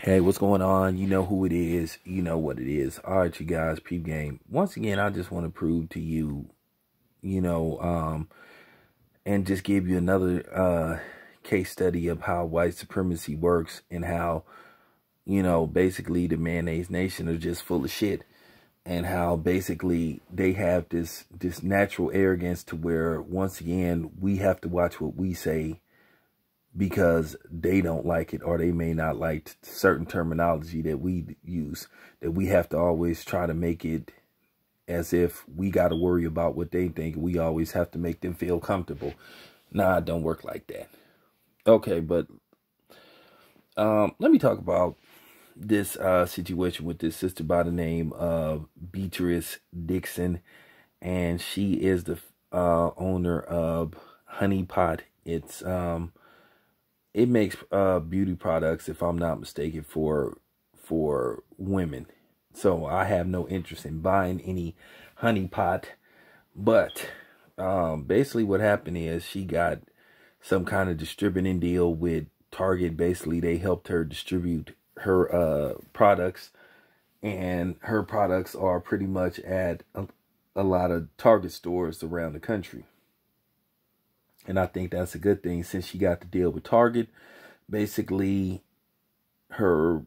Hey, what's going on? You know who it is. You know what it is. All right, you guys, peep game. Once again, I just want to prove to you, you know, and just give you another case study of how white supremacy works and how, basically the mayonnaise nation are just full of shit, and how basically they have this natural arrogance to where once again we have to watch what we say because they don't like it, or they may not like certain terminology that we use, that we have to always try to make it as if we got to worry about what they think. We always have to make them feel comfortable. Nah, it don't work like that. Okay, but let me talk about this situation with this sister by the name of Beatrice Dixon, and she is the owner of Honey Pot. It makes beauty products, if I'm not mistaken, for women. So I have no interest in buying any Honey Pot. But basically what happened is she got some kind of distributing deal with Target. Basically, they helped her distribute her products. And her products are pretty much at a lot of Target stores around the country. And I think that's a good thing, since she got to deal with Target. Basically, her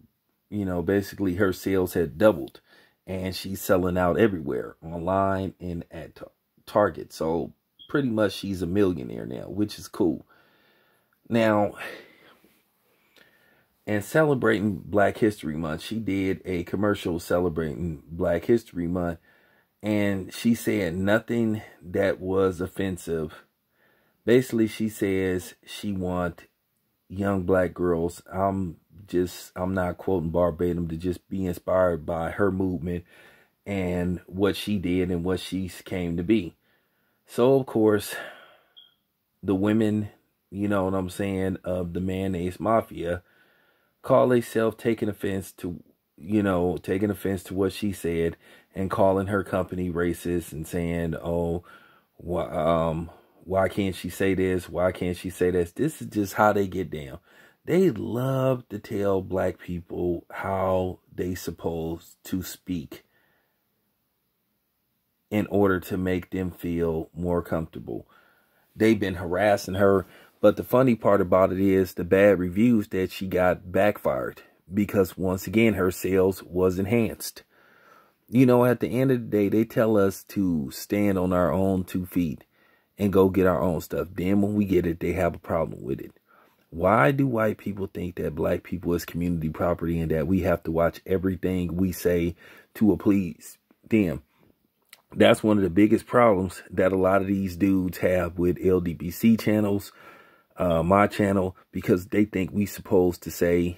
sales had doubled, and she's selling out everywhere, online and at Target. So pretty much she's a millionaire now, which is cool. Now, and celebrating Black History Month, she did a commercial celebrating Black History Month, and she said nothing that was offensive. Basically, she says she want young Black girls, I'm not quoting verbatim, to just be inspired by her movement and what she did and what she came to be. So, of course, the women, you know what I'm saying, of the mayonnaise mafia call themselves taking offense to what she said, and calling her company racist and saying, oh, why can't she say this? Why can't she say this? This is just how they get down. They love to tell Black people how they supposed to speak in order to make them feel more comfortable. They've been harassing her, but the funny part about it is the bad reviews that she got backfired, because once again her sales was enhanced. You know, at the end of the day, they tell us to stand on our own 2 feet and go get our own stuff. Then when we get it, they have a problem with it. Why do white people think that Black people is community property and that we have to watch everything we say to please them? That's one of the biggest problems that a lot of these dudes have with LDBC channels, my channel, because they think we supposed to say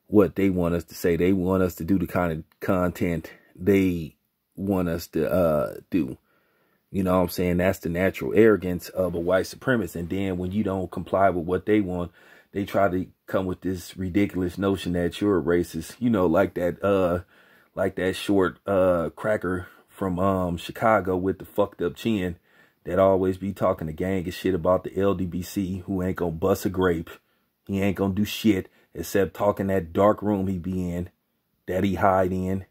what they want us to say. They want us to do the kind of content they want us to do. You know what I'm saying? That's the natural arrogance of a white supremacist. And then when you don't comply with what they want, they try to come with this ridiculous notion that you're a racist. You know, like that short cracker from Chicago with the fucked up chin that always be talking a gang of shit about the LDBC, who ain't gonna bust a grape. He ain't gonna do shit except talk in that dark room he be in, that he hide in.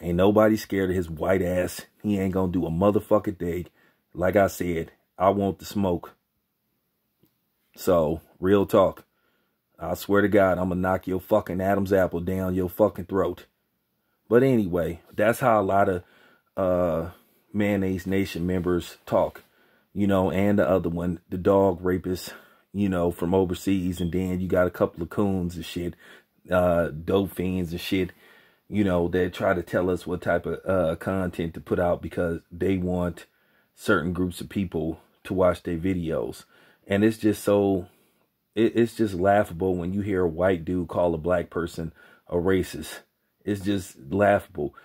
Ain't nobody scared of his white ass. He ain't gonna do a motherfucking thing. Like I said, I want the smoke. So, real talk. I swear to God, I'm gonna knock your fucking Adam's apple down your fucking throat. But anyway, that's how a lot of Mayonnaise Nation members talk. You know, and the other one, the dog rapist, you know, from overseas. And then you got a couple of coons and shit, dope fiends and shit. You know, they try to tell us what type of content to put out because they want certain groups of people to watch their videos. And it's just so, it's just laughable when you hear a white dude call a Black person a racist. It's just laughable.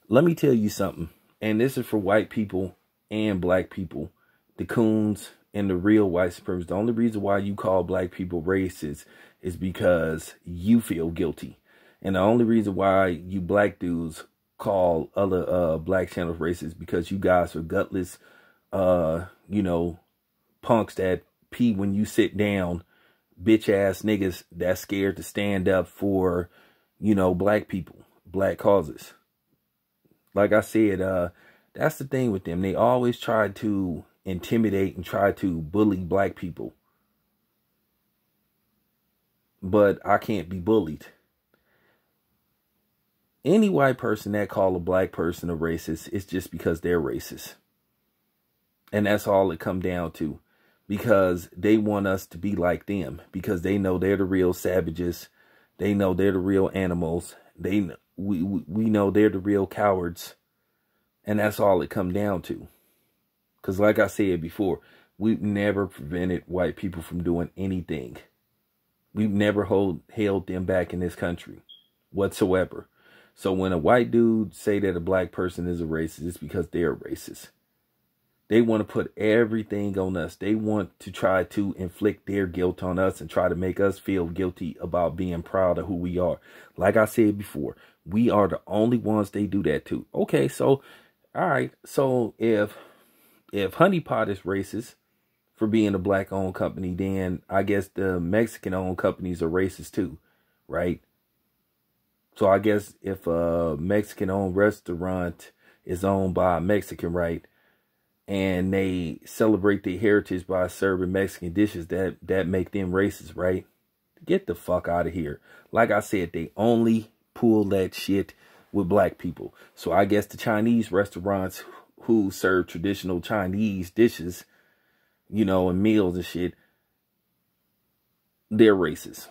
Let me tell you something. And this is for white people and Black people. The coons and the real white supremacists. The only reason why you call Black people racist is because you feel guilty. And the only reason why you Black dudes call other Black channels racist because you guys are gutless, you know, punks that pee when you sit down, bitch ass niggas that's scared to stand up for, you know, black people, black causes. Like I said, that's the thing with them. They always try to intimidate and try to bully black people. But I can't be bullied. Any white person that call a black person a racist, it's just because they're racist. And that's all it come down to. Because they want us to be like them. Because they know they're the real savages. They know they're the real animals. We know they're the real cowards. And that's all it come down to. Because like I said before, we've never prevented white people from doing anything. We've never held them back in this country whatsoever. So when a white dude say that a black person is a racist, it's because they're racist. They want to put everything on us. They want to try to inflict their guilt on us and try to make us feel guilty about being proud of who we are. Like I said before, we are the only ones they do that to. Okay, so, all right. So if Honey Pot is racist for being a black-owned company, then I guess the Mexican-owned companies are racist too, right? So I guess if a Mexican-owned restaurant is owned by a Mexican, right, and they celebrate their heritage by serving Mexican dishes, that make them racist, right? Get the fuck out of here. Like I said, they only pull that shit with black people. So I guess the Chinese restaurants who serve traditional Chinese dishes, you know, and meals and shit, they're racist.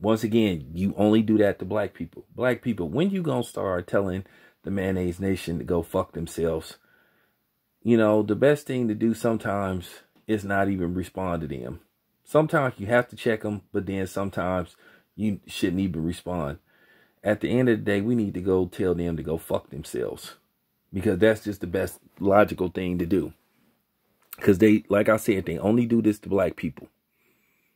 Once again, you only do that to black people. Black people, when you gonna start telling the Mayonnaise Nation to go fuck themselves? You know, the best thing to do sometimes is not even respond to them. Sometimes you have to check them, but then sometimes you shouldn't even respond. At the end of the day, we need to go tell them to go fuck themselves. Because that's just the best logical thing to do. Because they, like I said, they only do this to black people.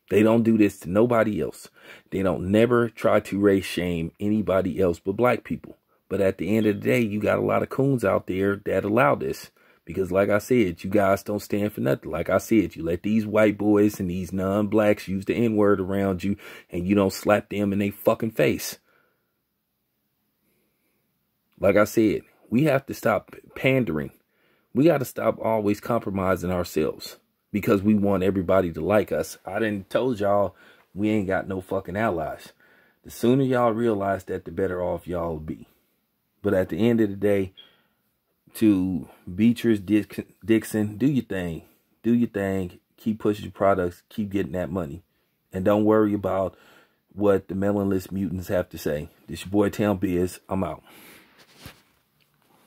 They don't do this to nobody else. They don't never try to race shame anybody else but black people. But at the end of the day, you got a lot of coons out there that allow this. Because like I said, you guys don't stand for nothing. Like I said, you let these white boys and these non-blacks use the N-word around you, and you don't slap them in their fucking face. Like I said, we have to stop pandering. We got to stop always compromising ourselves because we want everybody to like us. I done told y'all we ain't got no fucking allies. The sooner y'all realize that, the better off y'all will be. But at the end of the day, to Beatrice Dixon, do your thing. Do your thing. Keep pushing your products. Keep getting that money. And don't worry about what the Melanless Mutants have to say. This your boy Town Biz. I'm out.